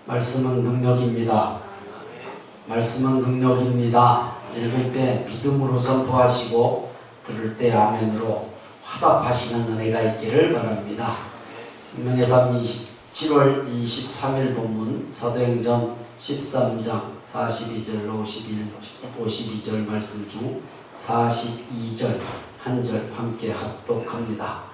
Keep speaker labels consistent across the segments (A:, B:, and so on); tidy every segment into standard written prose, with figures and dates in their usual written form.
A: 말씀은 능력입니다. 말씀은 능력입니다. 읽을 때 믿음으로 선포하시고 들을 때 아멘으로 화답하시는 은혜가 있기를 바랍니다. 생명의 삶 7월 23일 본문 사도행전 13장 42절 52절 말씀 중 42절 한 절 함께 합독합니다.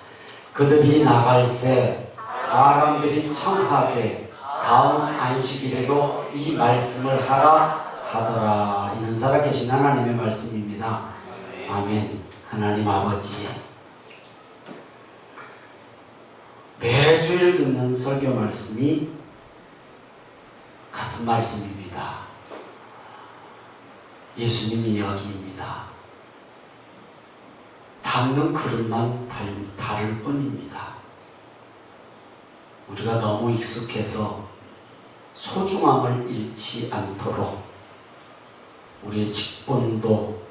A: 그들이 나갈새 사람들이 청하되 다음 안식일에도 이 말씀을 하라 하더라. 이는 살아계신 하나님의 말씀입니다. 아멘. 하나님 아버지, 매주일 듣는 설교 말씀이 같은 말씀입니다. 예수님 이야기입니다. 담는 그릇만 다를 뿐입니다. 우리가 너무 익숙해서 소중함을 잃지 않도록 우리의 직분도,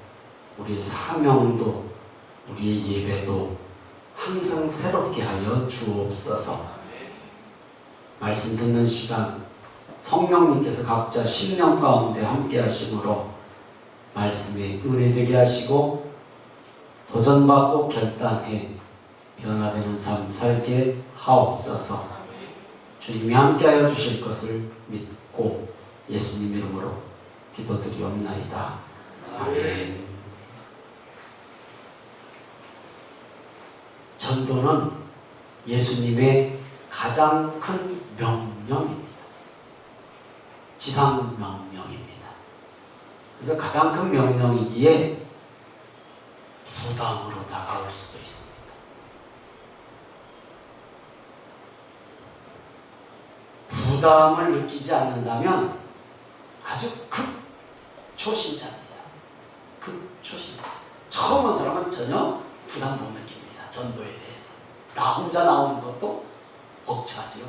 A: 우리의 사명도, 우리의 예배도 항상 새롭게 하여 주옵소서. 말씀 듣는 시간 성령님께서 각자 심령 가운데 함께 하심으로 말씀에 은혜되게 하시고 도전받고 결단해 변화되는 삶 살게 하옵소서. 주님이 함께하여 주실 것을 믿고 예수님 이름으로 기도드리옵나이다. 아멘. 전도는 예수님의 가장 큰 명령입니다. 지상명령입니다. 그래서 가장 큰 명령이기에 부담으로 다가올 수도 있습니다. 부담을 느끼지 않는다면 아주 극초신자입니다. 극초신자. 처음 온 사람은 전혀 부담 못 느낍니다. 전도에 대해서. 나 혼자 나오는 것도 벅차죠.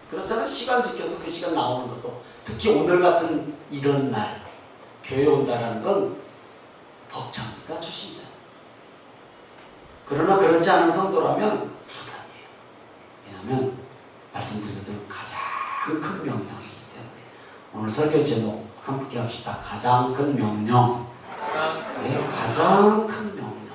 A: 그렇잖아요. 시간 지켜서 그 시간 나오는 것도, 특히 오늘 같은 이런 날 교회 온다라는 건 벅찹니까? 초신자. 그러나 그렇지 않은 성도라면 부담이에요. 왜냐하면 말씀드린 것처럼 가장 큰 명령이기 때문에. 오늘 설교 제목 함께 합시다. 가장 큰 명령. 네, 가장 큰 명령.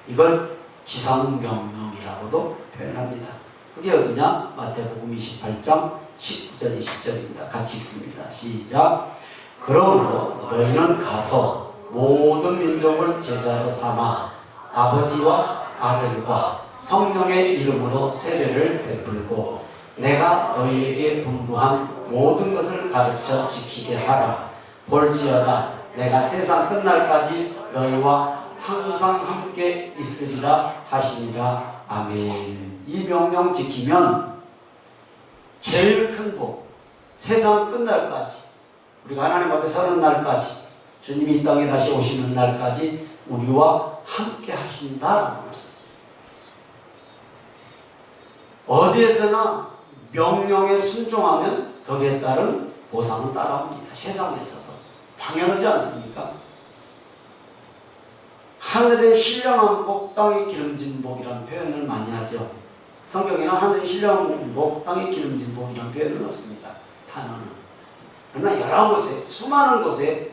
A: 이걸 지상명령이라고도 표현합니다. 그게 어디냐? 마태복음 28장 19절 20절입니다. 같이 읽습니다. 시작. 그러므로 너희는 가서 모든 민족을 제자로 삼아 아버지와 아들과 성령의 이름으로 세례를 베풀고 내가 너희에게 분부한 모든 것을 가르쳐 지키게 하라. 볼지어다 내가 세상 끝날까지 너희와 항상 함께 있으리라 하시니라. 아멘. 이 명령 지키면 제일 큰 복, 세상 끝날까지, 우리가 하나님 앞에 서는 날까지, 주님이 이 땅에 다시 오시는 날까지 우리와 함께 하신다라고 말씀했습니다. 어디에서나 명령에 순종하면 거기에 따른 보상은 따라옵니다. 세상에서도 당연하지 않습니까? 하늘의 신령한 복, 땅의 기름진 복이라는 표현을 많이 하죠. 성경에는 하늘의 신령한 복, 땅의 기름진 복이라는 표현은 없습니다. 단어는. 그러나 여러 곳에, 수많은 곳에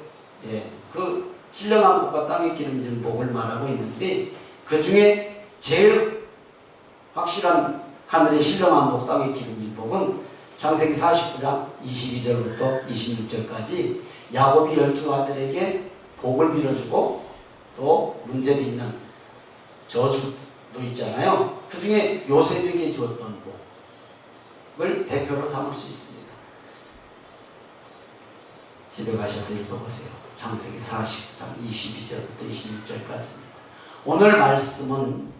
A: 그 신령한 복과 땅의 기름진 복을 말하고 있는데, 그 중에 제일 확실한 하늘의 신령한 복, 땅의 기름진 복은 창세기 49장 22절부터 26절까지 야곱이 12 아들에게 복을 빌어주고 또 문제도 있는 저주도 있잖아요. 그 중에 요셉에게 주었던 복을 대표로 삼을 수 있습니다. 집에 가셔서 읽어보세요. 창세기 40장 22절부터 26절까지입니다. 오늘 말씀은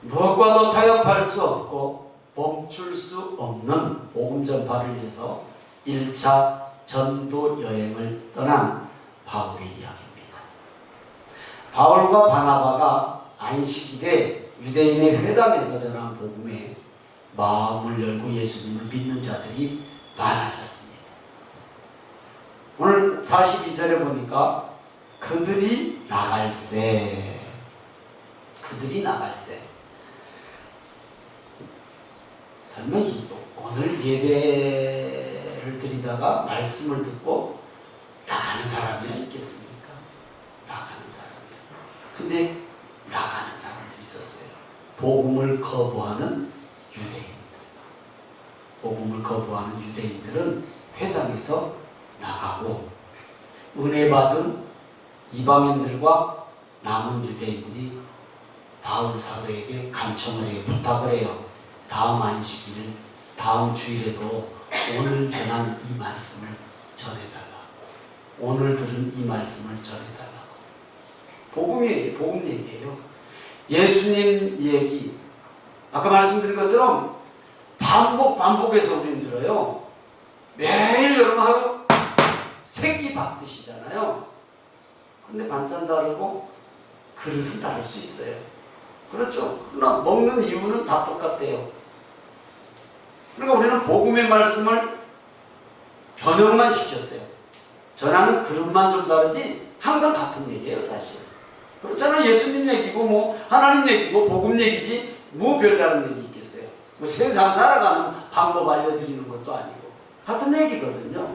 A: 무엇과도 타협할 수 없고 멈출 수 없는 복음 전파를 위해서 1차 전도 여행을 떠난 바울의 이야기입니다. 바울과 바나바가 안식일에 유대인의 회당에서 전한 복음에 마음을 열고 예수님을 믿는 자들이 많아졌습니다. 오늘 42절에 보니까 그들이 나갈새. 설마 오늘 예배를 예배를 드리다가 말씀을 듣고 나가는 사람이야 있겠습니까? 나가는 사람이야. 근데 나가는 사람들이 있었어요. 복음을 거부하는 유대인들. 복음을 거부하는 유대인들은 회당에서 나가고, 은혜 받은 이방인들과 남은 유대인들이 바울 사도에게 간청을 해요. 부탁을 해요. 다음 안식일, 다음 주일에도 오늘 전한 이 말씀을 전해달라고. 오늘 들은 이 말씀을 전해달라고. 복음이에요. 복음 얘기예요. 예수님 얘기, 아까 말씀드린 것처럼 반복해서 우리는 들어요. 매일 여러분 하루 생기 받듯이잖아요. 근데 반찬 다르고 그릇은 다를 수 있어요. 그렇죠? 그러나 먹는 이유는 다 똑같대요. 그러니까 우리는 복음의 말씀을 변형만 시켰어요. 전하는 그릇만 좀 다르지 항상 같은 얘기예요, 사실. 그렇잖아요. 예수님 얘기고 뭐 하나님 얘기고 복음 얘기지 뭐 별다른 얘기 있겠어요. 뭐 세상 살아가는 방법 알려드리는 것도 아니고 같은 얘기거든요.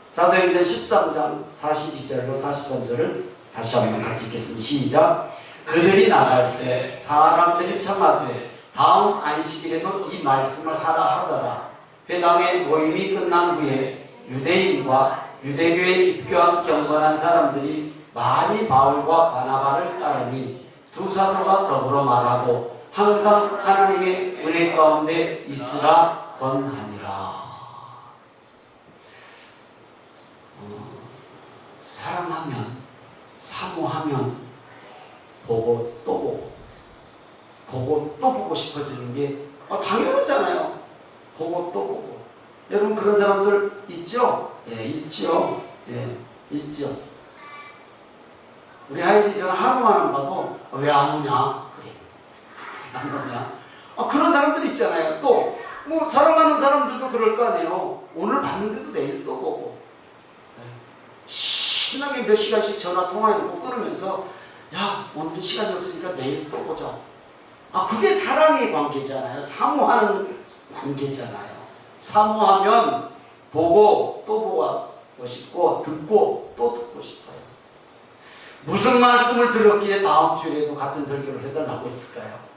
A: 사도행전 13장 42절로 43절을 다시 한번 같이 읽겠습니다. 시작. 그들이 나갈새 사람들이 청하되 다음 안식일에도 이 말씀을 하라 하더라. 회당의 모임이 끝난 후에 유대인과 유대교에 입교한 경건한 사람들이 많이 바울과 바나바를 따르니 두 사도가 더불어 말하고 항상 하나님의 은혜 가운데 있으라 권하니라. 사랑하면, 사모하면 보고 또 보고, 보고 또 보고 싶어지는 게 당연하잖아요. 보고 또 보고. 여러분 그런 사람들 있죠? 예, 있죠. 예, 있죠. 우리 아이들이 저는 하루만 안 봐도 왜 안 오냐? 그래. 왜 안 오냐? 그런 사람들 있잖아요. 또 뭐 사랑하는 사람들도 그럴 거 아니에요. 오늘 봤는데도 내일 또 보고. 신나게 몇 시간씩 전화 통화해놓고 끊으면서 야 오늘 시간이 없으니까 내일 또 보자. 그게 사랑의 관계잖아요. 사모하는 관계잖아요. 사모하면 보고 또 보고 싶고 듣고 또 듣고 싶어요. 무슨 말씀을 들었기에 다음 주에도 같은 설교를 해달라고 했을까요?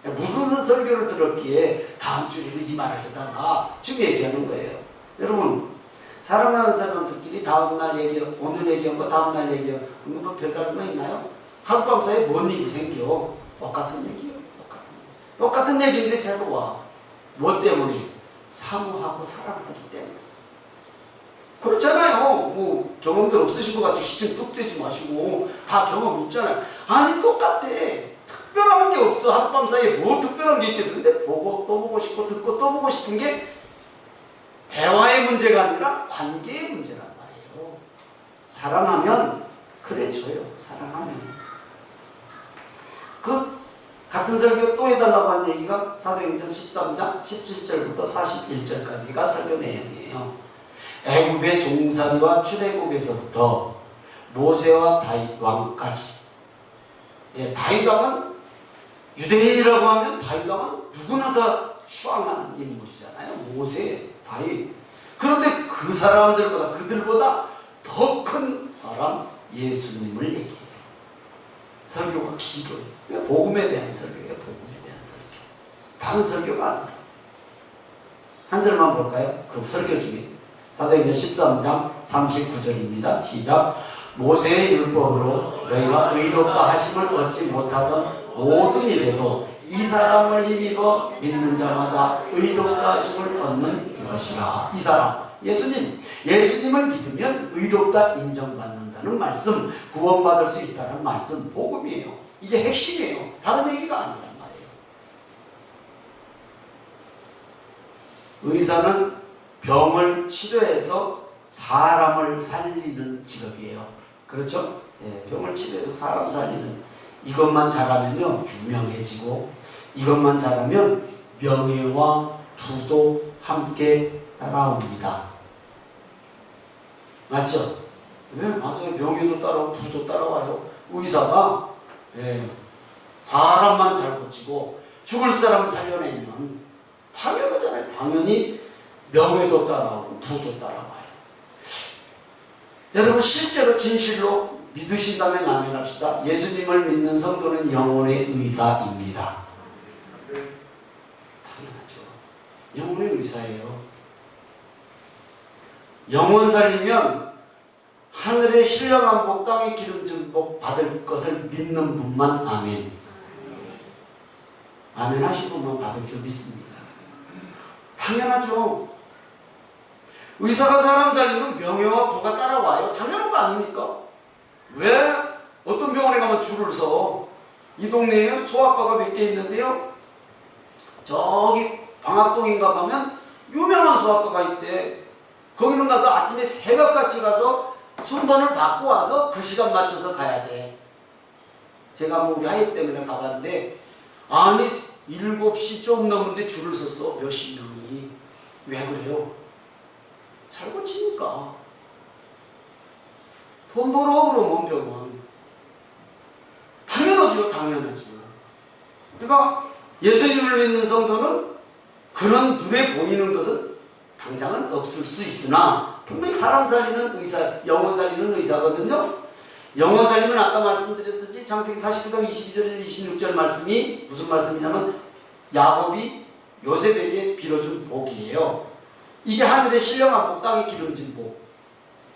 A: 무슨 설교를 들었기에 다음 주에도 이 말을 해달라 지금 얘기하는 거예요. 여러분 사랑하는 사람들끼리 다음날 얘기, 오늘 얘기한 거 다음날 얘기한 거 뭐 별다른 거 있나요? 하룻밤 사이에 뭔 일이 생겨? 똑같은 얘기예요. 똑같은 얘기인데 새로워. 뭐 때문에? 사모하고 사랑하기 때문에. 그렇잖아요. 뭐 경험들 없으신 것 같이 시청 뚝 떼지 마시고 다 경험 있잖아요. 아니 똑같아. 특별한 게 없어. 하룻밤 사이에 뭐 특별한 게 있겠어. 근데 보고 또 보고 싶고 듣고 또 보고 싶은 게 대화의 문제가 아니라 관계의 문제란 말이에요. 사랑하면 그래줘요. 사랑하면. 그 같은 설교 또 해달라고 한 얘기가 사도행전 13장 17절부터 41절까지가 설교 내용이에요. 애굽의 종살이와 출애굽에서부터 모세와 다윗 왕까지. 다윗 왕은 유대인이라고 하면 다윗 왕은 누구나 다 추앙하는 인물이잖아요. 모세, 다윗. 그런데 그 사람들보다 그들보다 더 큰 사람 예수님을 얘기해요. 설교가 길어요. 복음에 대한 설교예요. 복음에 대한 설교. 다른 설교가 아니라. 한 절만 볼까요? 그 설교 중에 사도행전 13장 39절입니다. 시작. 모세의 율법으로 너희가 의롭다 하심을 얻지 못하던 모든 일에도 이 사람을 힘입어 믿는 자마다 의롭다 하심을 얻는 것이라. 이 사람 예수님을 믿으면 의롭다 인정받는다는 말씀, 구원받을 수 있다는 말씀, 복음이에요. 이게 핵심이에요. 다른 얘기가 아니란 말이에요. 의사는 병을 치료해서 사람을 살리는 직업이에요. 그렇죠? 병을 치료해서 사람 살리는, 이것만 잘하면요 유명해지고, 이것만 잘하면 명예와 부도 함께 따라옵니다. 맞죠? 맞아요. 명예도 따라오고 부도 따라와요. 의사가 사람만 잘 고치고 죽을 사람 살려내면 당연하잖아요. 당연히 명예도 따라오고 부도 따라와요. 여러분 실제로 진실로 믿으신다면 아멘 합시다. 예수님을 믿는 성도는 영혼의 의사입니다. 당연하죠. 영혼의 의사예요. 영혼 살리면 하늘의 신령한 복, 땅의 기름진 복 받을 것을 믿는 분만 아멘. 아멘 하신 분만 받을 줄 믿습니다. 당연하죠. 의사가 사람 살리면 명예와 부가 따라와요. 당연한 거 아닙니까? 왜 어떤 병원에 가면 줄을 서? 이 동네에 소아과가 몇 개 있는데요. 저기 방학동인가 가면 유명한 소아과가 있대. 거기는 가서 아침에 새벽같이 가서 순번을 받고 와서 그 시간 맞춰서 가야 돼. 제가 뭐 우리 아이 때문에 가봤는데 아니 7시 좀 넘는데 줄을 섰어. 몇십 명이. 왜 그래요? 잘 고치니까. 돈 벌어 그러면 병원. 당연하죠. 당연하죠. 그러니까 예수님을 믿는 성도는 그런 눈에 보이는 것은 당장은 없을 수 있으나 분명히 사람 살리는 의사, 영혼 살리는 의사거든요. 영혼 살리면 아까 말씀드렸듯이 창세기 49장 22절 26절 말씀이 무슨 말씀이냐면 야곱이 요셉에게 빌어준 복이에요. 이게 하늘의 신령한 복, 땅의 기름진 복.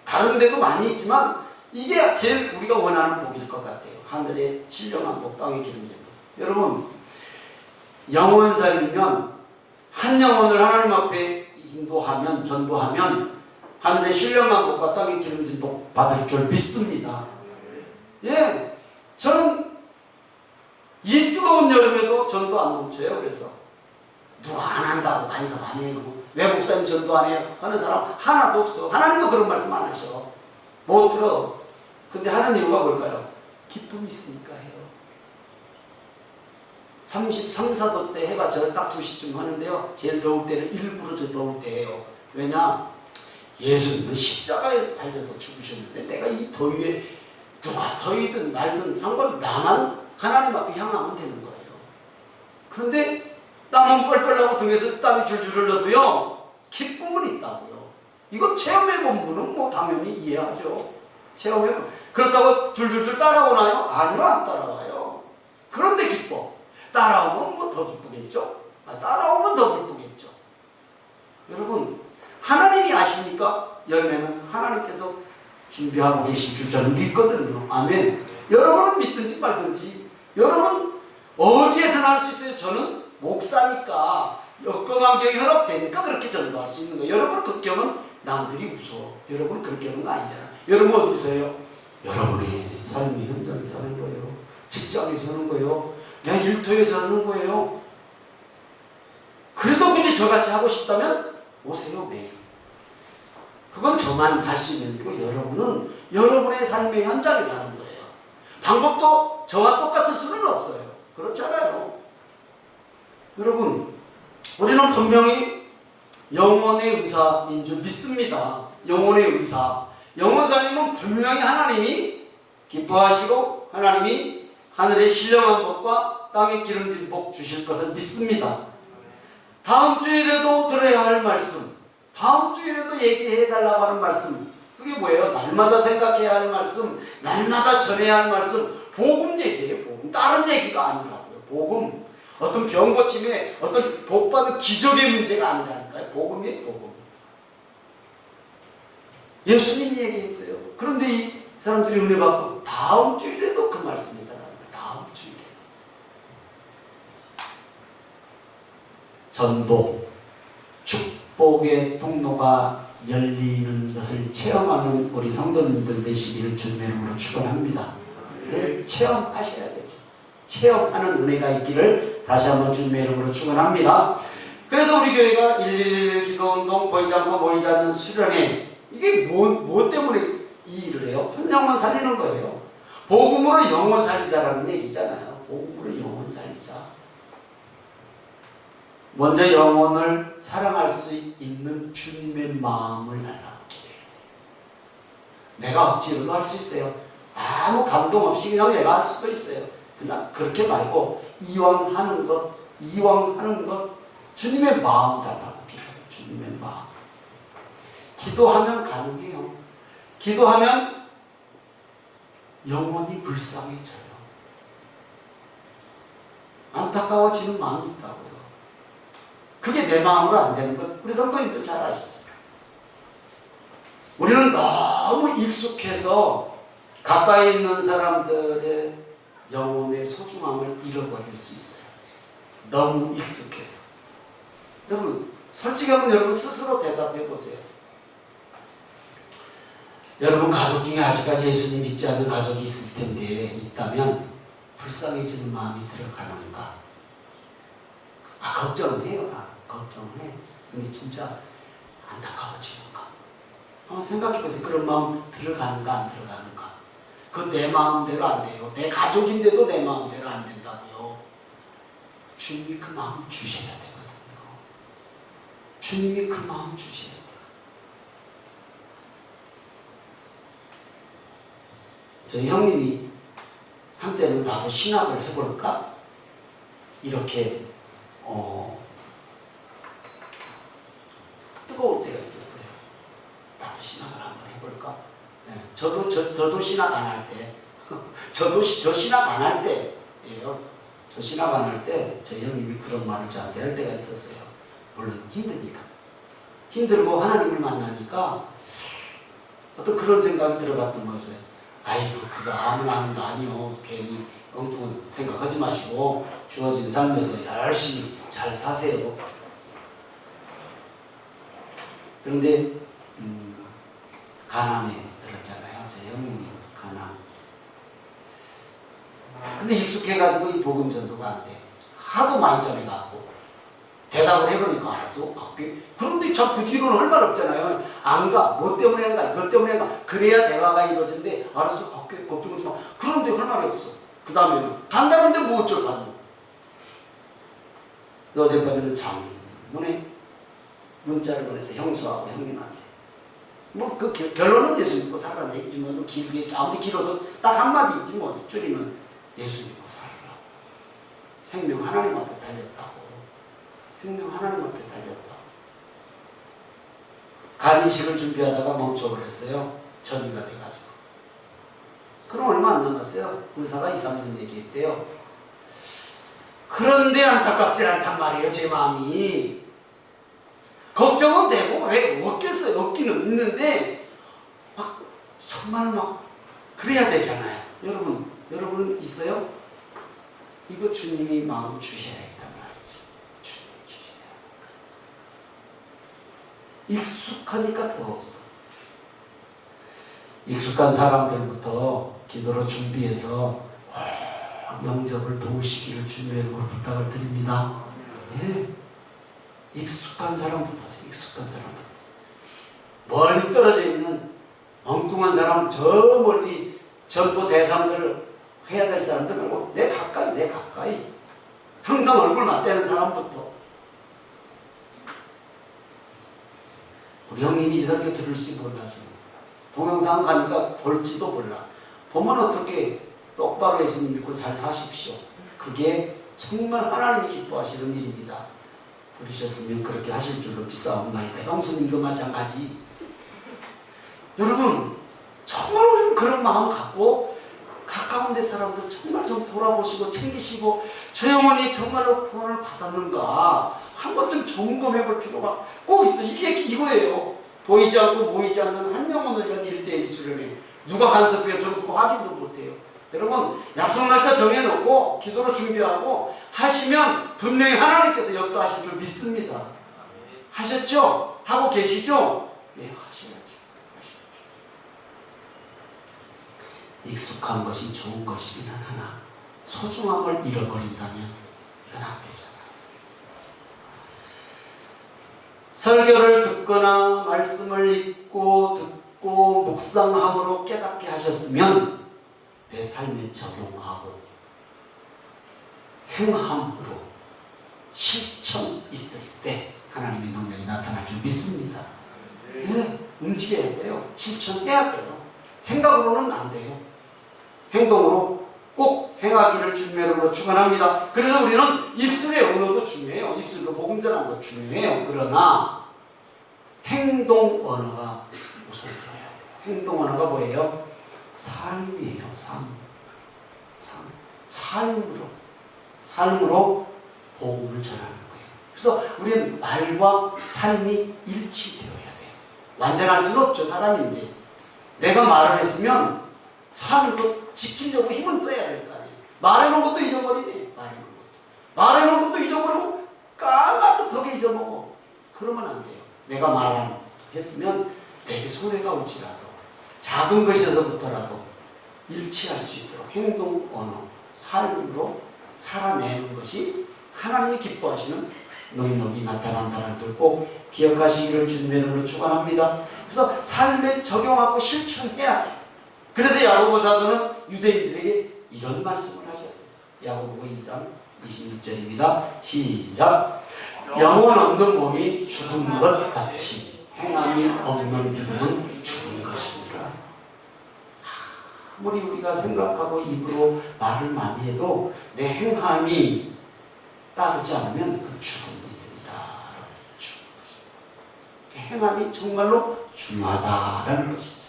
A: 다른 데도 많이 있지만 이게 제일 우리가 원하는 복일 것 같아요. 하늘의 신령한 복, 땅의 기름진 복. 여러분, 영혼 살리면 한 영혼을 하나님 앞에 인도하면, 전도하면 하늘의 신령한 복과 땅의 기름진 복 받을 줄 믿습니다. 예, 저는 이 뜨거운 여름에도 전도 안 멈춰요. 그래서 누가 안 한다고 간섭 안 해요. 왜 목사님 전도 안 해요? 하는 사람 하나도 없어. 하나님도 그런 말씀 안 하셔. 못 들어. 근데 하는 이유가 뭘까요? 기쁨이 있으니까 해요. 33, 4도 때 해봐. 저 딱 2시쯤 하는데요. 제일 더울 때는 일부러 저 더울 때예요. 왜냐? 예수님은 십자가에 달려서 죽으셨는데 내가 이 더위에 누가 더위든 날든 상관 나만 하나님 앞에 향하면 되는 거예요. 그런데 땀은 뻘뻘 나고 등에서 땀이 줄줄 흘러도요 기쁨은 있다고요. 이거 체험해본 분은 뭐 당연히 이해하죠. 체험해본. 그렇다고 줄줄줄 따라오나요? 아니요, 안 따라와요. 그런데 기뻐. 따라오면 뭐 더 기쁘겠죠? 따라오면 더 기쁘겠죠. 여러분, 하나님이 아시니까 열매는 하나님께서 준비하고 계신 줄 저는 믿거든요. 아멘. 여러분은 믿든지 말든지 여러분 어디에서나 할 수 있어요. 저는 목사니까 여건 환경이 허락되니까 그렇게 전도할 수 있는 거예요. 여러분 극경은 남들이 무서워. 여러분 그렇게 하는 거 아니잖아. 여러분 어디서요? 여러분의 삶이 현장에서 하는 거예요. 직장에서 하는 거예요. 그냥 일터에서 하는 거예요. 그래도 굳이 저같이 하고 싶다면 오세요. 매일. 그건 저만 할 수 있는 일이고 여러분은 여러분의 삶의 현장에서 하는 거예요. 방법도 저와 똑같을 수는 없어요. 그렇잖아요. 여러분, 우리는 분명히 영혼의 의사인 줄 믿습니다. 영혼의 의사. 영혼 살리면 분명히 하나님이 기뻐하시고 하나님이 하늘의 신령한 복과 땅의 기름진 복 주실 것을 믿습니다. 다음 주일에도 들어야 할 말씀, 다음 주일에도 얘기해달라고 하는 말씀, 그게 뭐예요? 날마다 생각해야 할 말씀, 날마다 전해야 할 말씀, 복음 얘기예요. 복음. 다른 얘기가 아니라고요. 복음. 어떤 병 고침에 어떤 복받은 기적의 문제가 아니라니까요. 복음이에요. 복음. 예수님이 얘기했어요. 그런데 이 사람들이 은혜 받고 다음 주일에도 그 말씀이 달라요. 다음 주일에도. 전도, 축복의 통로가 열리는 것을 체험하는 우리 성도님들 되시기를 주님의 이름으로 축원합니다. 늘 체험하셔야 되죠. 체험하는 은혜가 있기를 다시 한번 주님의 이름으로 축원합니다. 그래서 우리 교회가 111 기도운동, 보이지 않고 보이지 않는 수련회, 이게 뭐 때문에 이 일을 해요? 한 영혼 살리는 거예요. 복음으로 영혼 살리자라는 얘기잖아요. 복음으로 영혼 살리자. 먼저 영혼을 사랑할 수 있는 주님의 마음을 달라고 기도해야 돼요. 내가 억지로도 할 수 있어요. 아무 감동 없이 그냥 내가 할 수도 있어요. 그러나 그렇게 말고 이왕 하는 것 주님의 마음 달라고 기도해요. 주님의 마음. 기도하면 가능해요. 기도하면 영원히 불쌍해져요. 안타까워지는 마음이 있다고요. 그게 내 마음으로 안 되는 것, 우리 성도님들 잘 아시죠? 우리는 너무 익숙해서 가까이 있는 사람들의 영혼의 소중함을 잃어버릴 수 있어요. 너무 익숙해서. 여러분, 솔직히 한번 여러분 스스로 대답해 보세요. 여러분 가족 중에 아직까지 예수님 믿지 않는 가족이 있을 텐데, 있다면 불쌍해지는 마음이 들어가는가? 걱정은 해요. 걱정은 해. 근데 진짜 안타까워지는가? 한번 생각해 보세요. 그런 마음 들어가는가 안 들어가는가? 그건 내 마음대로 안 돼요. 내 가족인데도 내 마음대로 안 된다고요. 주님이 그 마음 주셔야 되거든요. 주님이 그 마음 주셔야 돼요. 저희 형님이 한때는 나도 신학을 해볼까? 이렇게 뜨거울 때가 있었어요. 나도 신학을 한번 해볼까? 네, 저도 신학 안 할 때, 저 신학 안 할 때예요. 저 신학 안 할 때 저희 형님이 그런 말을 저한테 할 때가 있었어요. 물론 힘드니까. 힘들고 하나님을 만나니까 어떤 그런 생각이 들어갔던 거였어요. 아이고, 그거 아무나 하는 거 아니요. 괜히 엉뚱한 생각하지 마시고 주어진 삶에서 열심히 잘 사세요. 그런데 가남에 들었잖아요. 제 형님이 가남. 근데 익숙해가지고 이 복음 전도가 안 돼. 하도 많이 전해갖고 대답을 해보니까 알았어. 그런데 참 그 뒤로는 할 말 없잖아요. 안 가. 뭐 때문에 안 가. 이것 때문에 안 가. 그래야 대화가 이루어지는데 알았어. 걱정하지 마. 그런데 할 말이 없어. 그 다음에는 간다는데 뭐 어쩔 거 아니야. 어젯밤에는 장문에 문자를 보내서 형수하고 형님한테 뭐 그 결론은 예수 믿고 살라는 얘기지만 뭐 길게 아무리 길어도 딱 한마디지 뭐 줄이면 예수 믿고 살라. 생명 하나님 앞에 달렸다고. 생명 하나님 앞에 달렸다고. 간이식을 준비하다가 멈춰버렸어요. 전이가 돼가지고. 그럼 얼마 안 남았어요. 의사가 2, 3년 얘기했대요. 그런데 안타깝지 않단 말이에요. 제 마음이. 걱정은 되고 왜 없겠어요. 없기는 있는데 막 정말 막 그래야 되잖아요. 여러분 있어요? 이거 주님이 마음 주셔야 했단 말이죠. 주님이 주셔야. 익숙하니까 더 없어. 익숙한 사람들부터 기도로 준비해서 영접을 도우시기를 주님의 이름으로 부탁을 드립니다. 예. 익숙한 사람부터 하세요. 익숙한 사람부터. 멀리 떨어져 있는 엉뚱한 사람, 저 멀리 전도 대상들 해야 될 사람들 말고 내 가까이 항상 얼굴 맞대는 사람부터. 우리 형님이 이 설교 들을지 몰라죠. 동영상 가니까 볼지도 몰라. 보면 어떻게 똑바로 예수님 믿고 잘 사십시오. 그게 정말 하나님이 기뻐하시는 일입니다. 들으셨으면 그렇게 하실 줄로 믿사옵나이다. 형수님도 마찬가지. 여러분 정말 우리는 그런 마음 갖고 가까운 데 사람들 정말 좀 돌아보시고 챙기시고 저 영혼이 정말로 구원을 받았는가 한 번쯤 점검해 볼 필요가 꼭 있어요. 이게 이거예요. 보이지 않고 보이지 않는 한 영혼을 위한 1대1 수련회. 누가 간섭해요? 저는 그거 확인도 못해요. 여러분 약속 날짜 정해놓고 기도로 준비하고 하시면 분명히 하나님께서 역사하실 줄 믿습니다. 하셨죠? 하고 계시죠? 네, 하셔야죠. 익숙한 것이 좋은 것이긴 하나 소중함을 잃어버린다면 이건 안 되잖아요. 설교를 듣거나 말씀을 읽고 듣고 묵상함으로 깨닫게 하셨으면 내 삶에 적용하고 행함으로 실천 있을 때 하나님의 능력이 나타날 줄 믿습니다. 네, 움직여야 돼요. 실천해야 돼요. 생각으로는 안 돼요. 행동으로 꼭 행하기를 주님의 이름으로 축원합니다. 그래서 우리는 입술의 언어도 중요해요. 입술로 복음 전하는 거 중요해요. 그러나 행동 언어가 우선 들어야 돼요. 행동 언어가 뭐예요? 삶이에요. 삶으로 복음을 전하는 거예요. 그래서 우리는 말과 삶이 일치되어야 돼요. 완전할 수는 없죠. 사람인데. 내가 말을 했으면 삶으로 지키려고 힘은 써야 될 거 아니에요. 말해놓은 것도 잊어버리네. 말해놓은 것도 잊어버리고 까마득하게 잊어먹어. 그러면 안 돼요. 내가 말했으면 내게 손해가 올지라도 작은 것에서부터라도 일치할 수 있도록 행동, 언어, 삶으로 살아내는 것이 하나님이 기뻐하시는 능력이 나타난다는 것을 꼭 기억하시기를 주님의 이름으로 축원합니다. 그래서 삶에 적용하고 실천해야 돼요. 그래서 야고보 사도는 유대인들에게 이런 말씀을 하셨습니다. 야고보 2장 26절입니다. 시작. 영혼 없는 몸이 죽은 것 같이 행함이 없는 믿음은 죽은 것이니라. 아무리 우리가 생각하고 입으로 말을 많이 해도 내 행함이 따르지 않으면 그 죽은 믿음이다. 그래서 죽은 것이다. 행함이 정말로 중요하다라는 것이죠.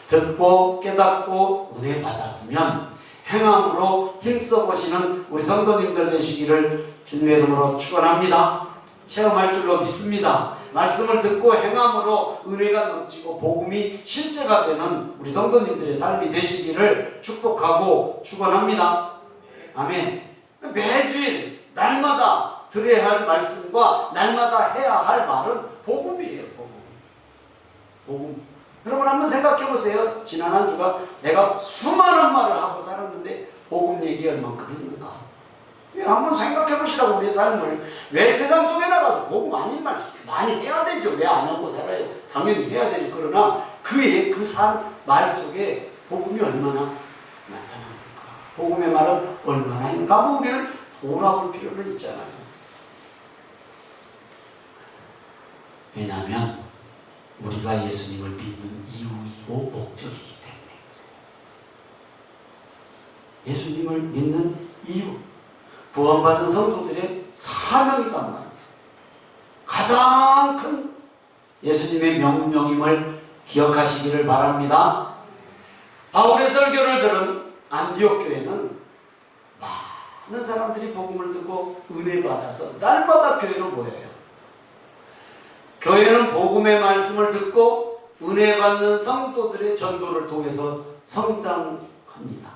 A: 듣고 깨닫고 은혜 받았으면 행함으로 힘써보시는 우리 성도님들 되시기를 주님의 이름으로 축원합니다. 체험할 줄로 믿습니다. 말씀을 듣고 행함으로 은혜가 넘치고 복음이 실제가 되는 우리 성도님들의 삶이 되시기를 축복하고 축원합니다. 아멘. 매주일 날마다 들어야 할 말씀과 날마다 해야 할 말은 복음이에요. 복음. 여러분 한번 생각해 보세요. 지난 한 주가 내가 수많은 말을 하고 살았는데 복음 얘기 얼만큼 했는가? 한번 생각해 보시라고. 우리의 삶을. 왜 세상 속에 나가서 복음 아닌 말 많이 해야 되죠. 왜 안 하고 살아요? 당연히 해야 되죠. 그러나 그 말 속에 복음이 얼마나 나타납니까? 복음의 말은 얼마나 있는가? 하고 우리를 돌아볼 필요는 있잖아요. 왜냐하면 우리가 예수님을 믿는 이유이고 목적이기 때문에. 예수님을 믿는 이유, 구원받은 성도들의 사명이란 말이죠. 가장 큰 예수님의 명령임을 기억하시기를 바랍니다. 바울의 설교를 들은 안디옥 교회는 많은 사람들이 복음을 듣고 은혜 받아서 날마다 교회로 모여요. 교회는 복음의 말씀을 듣고 은혜 받는 성도들의 전도를 통해서 성장합니다.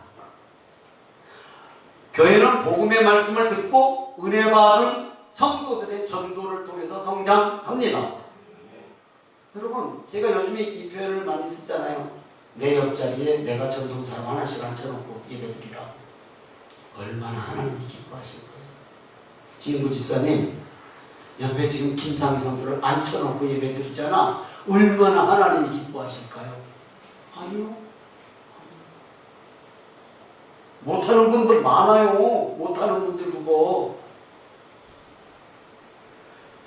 A: 교회는 복음의 말씀을 듣고 은혜 받은 성도들의 전도를 통해서 성장합니다. 여러분, 제가 요즘에 이 표현을 많이 쓰잖아요. 내 옆자리에 내가 전도한 사람 하나씩 앉혀놓고 예배드리라고. 얼마나 하나님이 기뻐하실 거예요. 진구 집사님, 옆에 지금 김상희 성도를 앉혀놓고 예배드리잖아. 얼마나 하나님이 기뻐하실까요? 아니요. 못하는 분들 많아요. 못하는 분들 그거.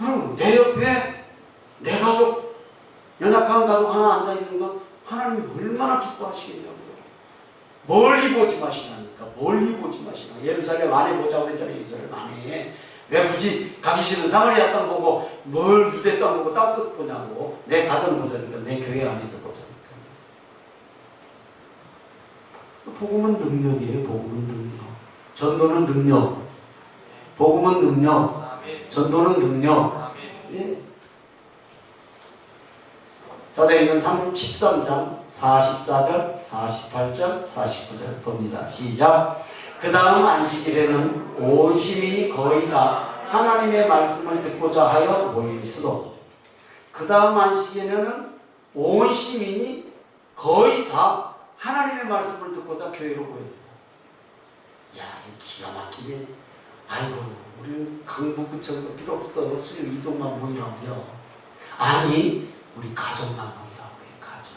A: 여러분, 내 옆에 내 가족, 연약한 가족 하나 앉아있는 것 하나님이 얼마나 기뻐하시겠냐고요. 멀리 보지 마시라니까. 멀리 보지 마시라. 예루살렘 안에 보자고 그랬잖아요. 예루살렘 안에. 왜 굳이 가기 싫은 사마리아 땅 보고 뭘 유대 땅 보고 땅끝 보냐고. 내 가정 보자니까. 내 교회 안에서 보자니까. 그래서 복음은 능력이에요. 복음은 능력. 전도는 능력. 복음은 능력. 전도는 능력. 예. 사도행전 13장 44절, 48절, 49절 봅니다. 시작. 그 다음 안식일에는 온 시민이 거의 다 하나님의 말씀을 듣고자 하여 모이리스도. 그 다음 안식일에는 온 시민이 거의 다 하나님의 말씀을 듣고자 교회로 모였어요. 야, 기가 막히네. 아이고, 우리 강북구청도 필요 없어. 수요 이동만 모이라고요. 아니, 우리 가족만 모이라고 해. 가족.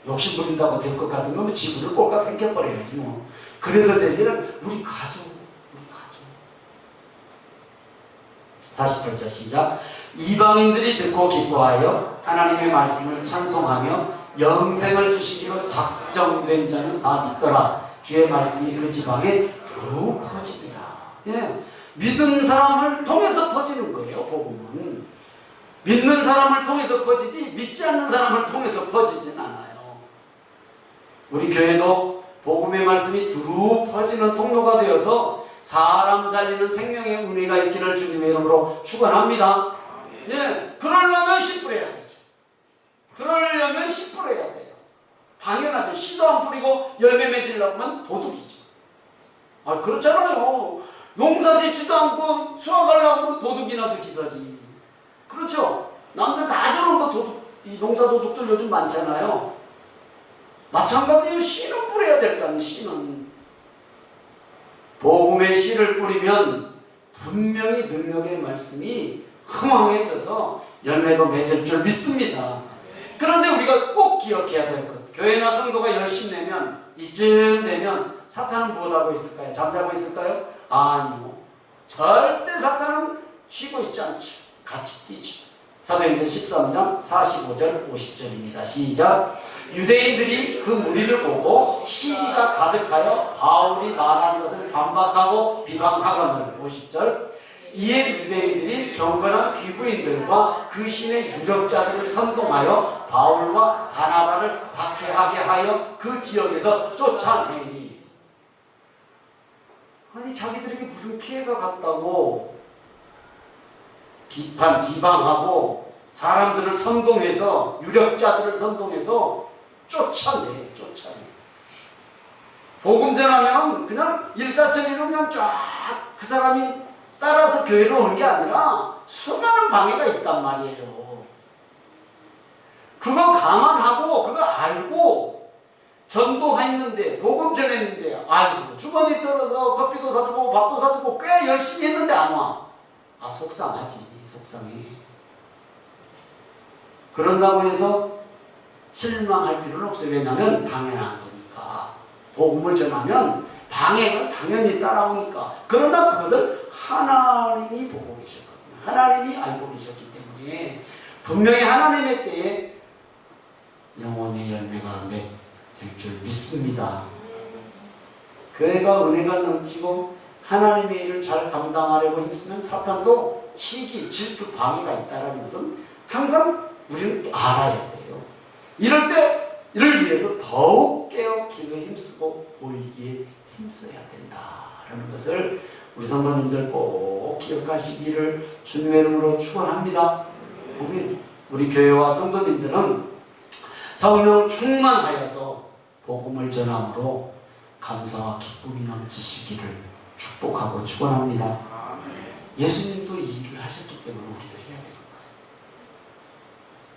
A: 욕심 부린다고 될 것 같은 거면 지구를 꼴깍 생겨버려야지 뭐. 그래서 될 일은 우리 가족. 48절 시작. 이방인들이 듣고 기뻐하여 하나님의 말씀을 찬송하며 영생을 주시기로 작정된 자는 다 믿더라. 주의 말씀이 그 지방에 두루 퍼지니라. 예. 믿은 사람을 통해서 퍼지는 거예요. 복음은. 믿는 사람을 통해서 퍼지지 믿지 않는 사람을 통해서 퍼지진 않아요. 우리 교회도 복음의 말씀이 두루 퍼지는 통로가 되어서 사람 살리는 생명의 은혜가 있기를 주님의 이름으로 축원합니다. 예, 그러려면 10% 해야 되죠. 그러려면 10% 해야 돼요. 당연하죠. 씨도 안 뿌리고 열매 맺으려고 하면 도둑이죠. 아, 그렇잖아요. 농사 짓지도 않고 수확하려고 하면 도둑이나 그지가지. 그렇죠. 남들 다 저런 거 도둑, 이 농사 도둑들 요즘 많잖아요. 마찬가지예요. 씨는 뿌려야 될 거 아니에요. 씨는. 복음의 씨를 뿌리면 분명히 능력의 말씀이 흥황해져서 열매도 맺을 줄 믿습니다. 그런데 우리가 꼭 기억해야 될 것, 교회나 성도가 열심히 내면 이쯤 되면 사탄은 무엇하고 있을까요? 잠자고 있을까요? 아니요. 절대 사탄은 쉬고 있지 않죠. 같이 뛰죠. 사도행전 13장 45절 50절입니다. 시작. 유대인들이 그 무리를 보고 시기가 가득하여 바울이 말한 것을 반박하고 비방하거늘. 50절. 이에 유대인들이 경건한 귀부인들과 그 신의 유력자들을 선동하여 바울과 바나바를 박해하게 하여 그 지역에서 쫓아내니. 아니, 자기들에게 무슨 피해가 갔다고 비방하고 사람들을 선동해서, 유력자들을 선동해서 쫓아내. 복음 전하면 그냥 일사천리로 그냥 쫙 그 사람이 따라서 교회로 오는 게 아니라 수많은 방해가 있단 말이에요. 그거 감안하고 그거 알고 전도했는데, 복음 전했는데, 아이고 주머니 들어서 커피도 사주고 밥도 사주고 꽤 열심히 했는데 안 와. 아, 속상하지. 속상해. 그런다고 해서 실망할 필요는 없어요. 왜냐하면 당연한 거니까. 복음을 전하면 방해가 당연히 따라오니까. 그러나 그것을 하나님이 보고 계셨거든요. 하나님이 알고 계셨기 때문에 분명히 하나님의 때에 영혼의 열매가 맺을 줄 믿습니다. 교회가 은혜가 넘치고 하나님의 일을 잘 감당하려고 힘쓰면 사탄도 시기, 질투, 방해가 있다는 것은 항상 우리는 알아야 돼요. 이를 위해서 더욱 깨어 기도에 힘쓰고 보이기에 힘써야 된다라는 것을 우리 성도님들 꼭 기억하시기를 주님의 이름으로 축원합니다. 우리 교회와 성도님들은 성령 충만하여서 복음을 전함으로 감사와 기쁨이 넘치시기를 축복하고 축원합니다. 예수님도 이 일을 하셨기 때문에 우리도 해야 됩니다.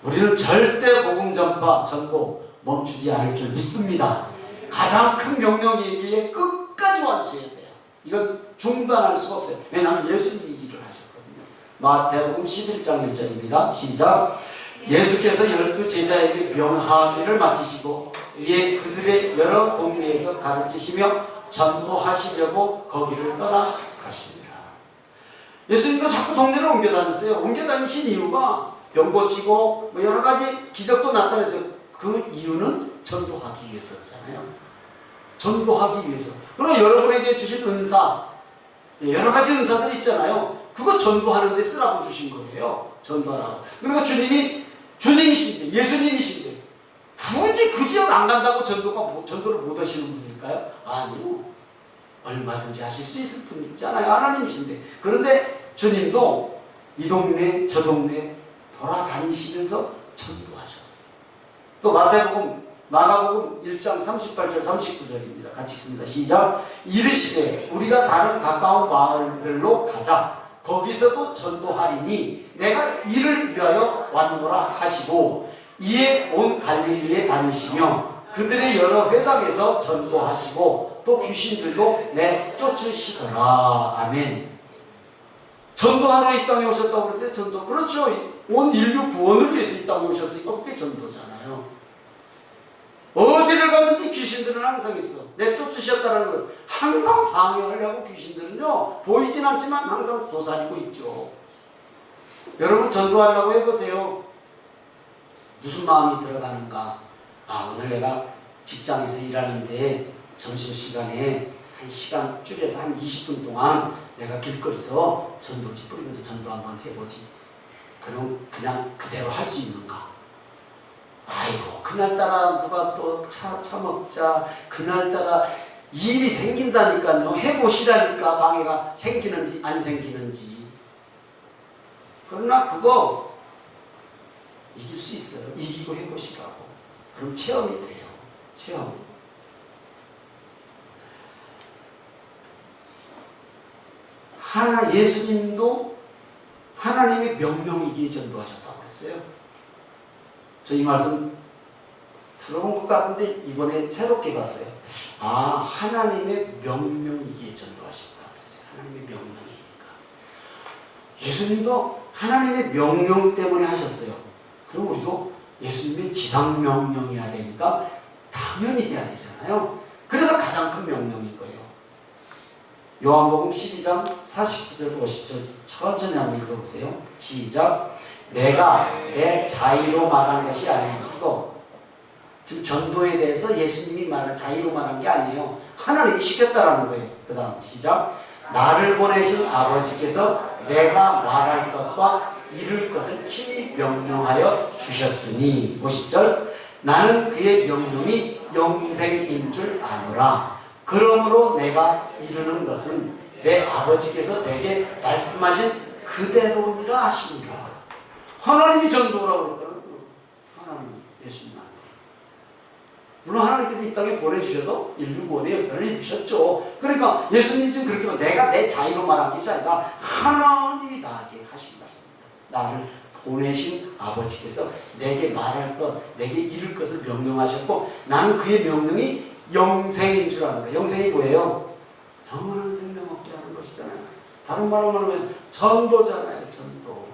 A: 우리는 절대 복음 전파, 전도 멈추지 않을 줄 믿습니다. 가장 큰 명령이기에 끝까지 완수해야 돼요. 이건 중단할 수가 없어요. 왜냐하면 예수님이 이 일을 하셨거든요. 마태복음 11장 1절입니다. 시작. 예수께서 12 제자에게 명하기를 마치시고 이에 그들의 여러 동네에서 가르치시며 전도하시려고 거기를 떠나 가시니라. 예수님도 자꾸 동네를 옮겨 다녔어요. 옮겨 다니신 이유가 병 고치고 여러 가지 기적도 나타내서 그 이유는 전도하기 위해서잖아요. 전도하기 위해서. 그럼 여러분에게 주신 은사, 여러 가지 은사들이 있잖아요. 그거 전도하는 데 쓰라고 주신 거예요. 전도하라고. 그리고 주님이신데, 예수님이신데 굳이 그 지역 안 간다고 전도를 못 하시는 분일까요? 아니요. 얼마든지 하실 수 있을 분 있잖아요. 하나님이신데. 그런데 주님도 이 동네 저 동네 돌아다니시면서 전도하셨어요. 또 마가복음 1장 38절 39절입니다. 같이 읽습니다. 시작. 이르시되 우리가 다른 가까운 마을들로 가자. 거기서도 전도하리니 내가 이를 위하여 왔노라 하시고 이에 온 갈릴리에 다니시며 그들의 여러 회당에서 전도하시고 또 귀신들도 내쫓으시더라. 아멘. 전도하러 이 땅에 오셨다고 그랬어요. 전도. 그렇죠. 온 인류 구원을 위해서 이 땅에 오셨으니까 그게 전도잖아요. 어디를 가든지 귀신들은 항상 있어. 내쫓으셨다는 걸 항상 방해하려고 귀신들은요 보이진 않지만 항상 도사리고 있죠. 여러분 전도하려고 해보세요. 무슨 마음이 들어가는가? 아, 오늘 내가 직장에서 일하는데 점심시간에 1시간 줄여서 한 20분 동안 내가 길거리에서 전도지 뿌리면서 전도 한번 해보지. 그럼 그냥 그대로 할 수 있는가? 아이고 그날따라 누가 또 차 먹자, 그날따라 일이 생긴다니까요. 해보시라니까 방해가 생기는지 안 생기는지. 그러나 그거 이길 수 있어요. 이기고 해보시라고. 그럼 체험이 돼요. 체험. 예수님도 하나님의 명령이기에 전도하셨다고 했어요. 저 이 말씀 들어본 것 같은데 이번에 새롭게 봤어요. 하나님의 명령이기에 전도하셨다고 했어요. 하나님의 명령이니까. 예수님도 하나님의 명령 때문에 하셨어요. 그럼 우리도 예수님의 지상명령이어야 되니까 당연히 해야 되잖아요. 그래서 가장 큰 명령인 거예요. 요한복음 12장 49절 50절 천천히 한번 읽어보세요. 시작. 내가 내 자의로 말한 것이 아니었어도, 지금 전도에 대해서 예수님이 말한 자의로 말한 게 아니에요. 하나님이 시켰다라는 거예요. 그 다음 시작. 나를 보내신 아버지께서 내가 말할 것과 이룰 것을 친히 명령하여 주셨으니 50절. 나는 그의 명령이 영생인 줄 아노라. 그러므로 내가 이루는 것은 내 아버지께서 내게 말씀하신 그대로니라 하시니라. 하나님이 전도라고 그랬거든요. 하나님이 예수님한테. 물론 하나님께서 이 땅에 보내주셔도 인류 구원의 역사를 이루셨죠. 그러니까 예수님 지금 그렇게 말하면 내가 내 자의로 말한 것이 아니라 하나님이 나에게 하신 말씀입니다. 나를 보내신 아버지께서 내게 말할 것, 내게 이룰 것을 명령하셨고, 나는 그의 명령이 영생인 줄 아노라. 영생이 뭐예요? 영원한 생명 얻게 하는 것이잖아요. 다른 말로 말하면 전도잖아요. 전도.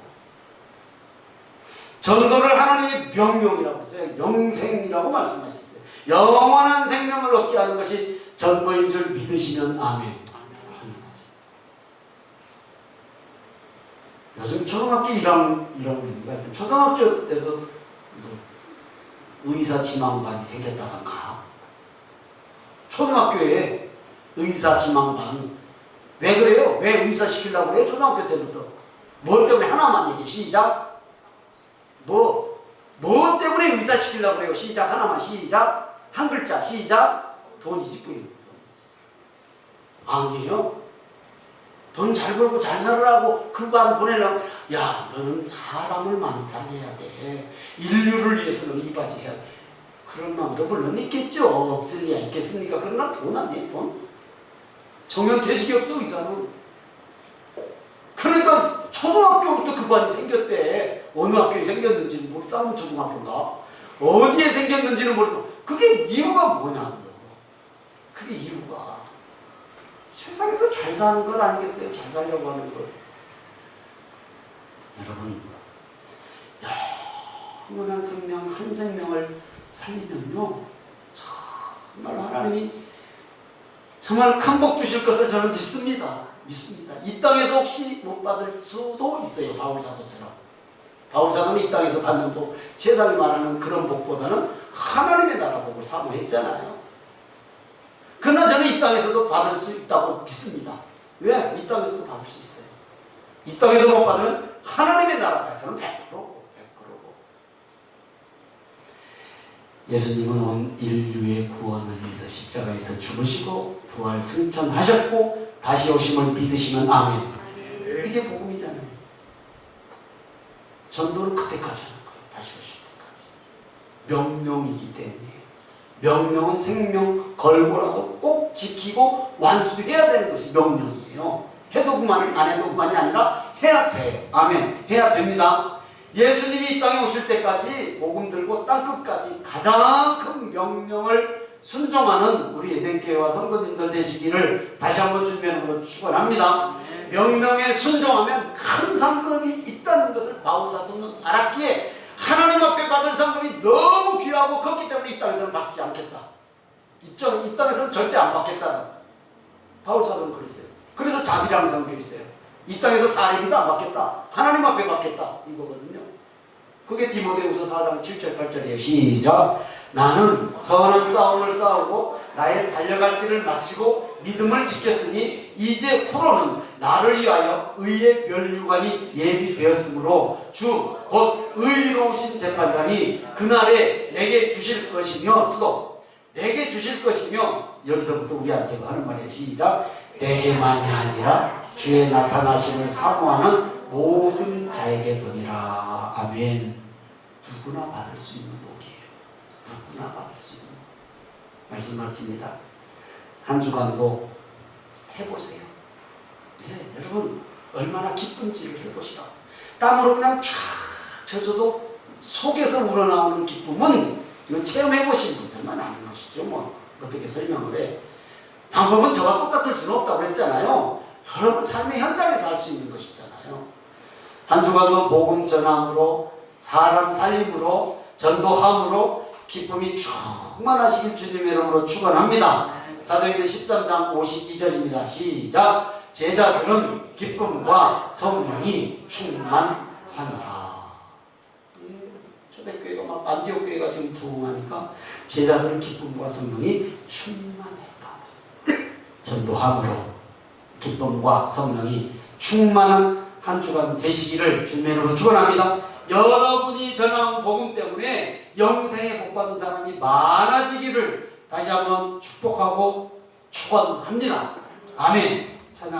A: 전도를 하나님의 명령이라고 했어요. 영생이라고 말씀하셨어요. 영원한 생명을 얻게 하는 것이 전도인 줄 믿으시면 아멘. 요즘 초등학교 1학년인가 하여튼 초등학교 때도 의사 지망반이 생겼다던가. 초등학교에 의사 지망반. 왜 그래요? 왜 의사 시키려고 그래요? 초등학교 때부터. 뭐 때문에? 하나만 얘기해. 시작. 뭐 때문에 의사 시키려고 그래요? 시작. 하나만. 시작. 한 글자. 시작. 돈이지. 뿌리는 돈. 아니에요? 돈 잘 벌고 잘 살으라고 그 반 보내려고. 야, 너는 사람을 만상해야 돼. 인류를 위해서는 이 바지 해야 돼. 그런 마음도 물론 있겠죠. 없을 리가 있겠습니까? 그러나 돈 아니에요, 돈? 정면 퇴직이 없어, 의사는. 그러니까 초등학교부터 그 반이 생겼대. 어느 학교에 생겼는지는 모르고, 쌍문 초등학교인가? 어디에 생겼는지는 모르고. 그게 이유가 뭐냐고요. 그게 이유가. 세상에서 잘 사는 것 아니겠어요? 잘 살려고 하는 것. 여러분, 영원한 생명, 한 생명을 살리면요, 정말 하나님이 정말 큰 복 주실 것을 저는 믿습니다. 믿습니다. 이 땅에서 혹시 못 받을 수도 있어요. 바울사도처럼. 바울사도는 이 땅에서 받는 복, 세상이 말하는 그런 복보다는 하나님의 나라 복을 사모했잖아요. 그러나 저는 이 땅에서도 받을 수 있다고 믿습니다. 왜? 이 땅에서도 받을 수 있어요. 이 땅에서 못 받으면 하나님의 나라에서는 100%고. 예수님은 온 인류의 구원을 위해서 십자가에서 죽으시고 부활 승천하셨고 다시 오심을 믿으시면 아멘. 이게 복음이잖아요. 전도는 그때까지 하는 거예요. 다시 오실 때까지. 명령이기 때문에. 명령은 생명 걸고라도 꼭 지키고 완수해야 되는 것이 명령이에요. 해도 그만, 안 해도 그만이 아니라 해야 돼요. 아멘. 해야 됩니다. 예수님이 이 땅에 오실 때까지 복음 들고 땅끝까지 가장 큰 명령을 순종하는 우리 에덴교회와 성도님들 되시기를 다시 한번 주변으로 축원합니다. 명령에 순종하면 큰 상급이 있다는 것을 바울사도는 알았기에 하나님 앞에 받을 상급이 너무 귀하고 컸기 때문에 이 땅에서는 받지 않겠다. 이 땅에서는 절대 안 받겠다. 바울사도는 그랬어요. 그래서 자비랑 성경이 있어요. 이 땅에서 사례비도 안 받겠다. 하나님 앞에 받겠다. 이거거든요. 그게 디모데후서 4장 7절 8절이에요. 시작. 나는 선한 싸움을 싸우고 나의 달려갈 길을 마치고 믿음을 지켰으니 이제 후로는 나를 위하여 의의 면류관이 예비되었으므로 주 곧 의로우신 재판장이 그날에 내게 주실 것이며 수도 내게 주실 것이며 여기서부터 우리한테 하는 말이에요. 시작. 내게만이 아니라 주의 나타나심을 사모하는 모든 자에게 도니라. 아멘. 누구나 받을 수 있는 복이에요. 누구나 받을 수 있는 복. 말씀 마칩니다. 한 주간도 해보세요. 네, 여러분 얼마나 기쁜지를 해보시라. 땀으로 그냥 쫙 젖어도 속에서 우러나오는 기쁨은 이거 체험해보신 분들만 아는 것이죠. 뭐 어떻게 설명을 해. 방법은 저와 똑같을 수는 없다고 했잖아요. 여러분 삶의 현장에서 할 수 있는 것이잖아요. 한 주간도 복음 전함으로 사람 살림으로 전도함으로 기쁨이 충만하시길 주님의 이름으로 축원합니다. 사도행전 13장 52절입니다. 시작. 제자들은 기쁨과 성령이 충만하니라. 초대교회가 막 안디옥 교회가 지금 부흥하니까 제자들은 기쁨과 성령이 충만했다. 전도함으로 기쁨과 성령이 충만한 한 주간 되시기를 주님의 이름으로 축원합니다. 여러분이 전한 복음 때문에 영생에 복받은 사람이 많아지기를 다시 한번 축복하고 축원합니다. 아멘. 찬양.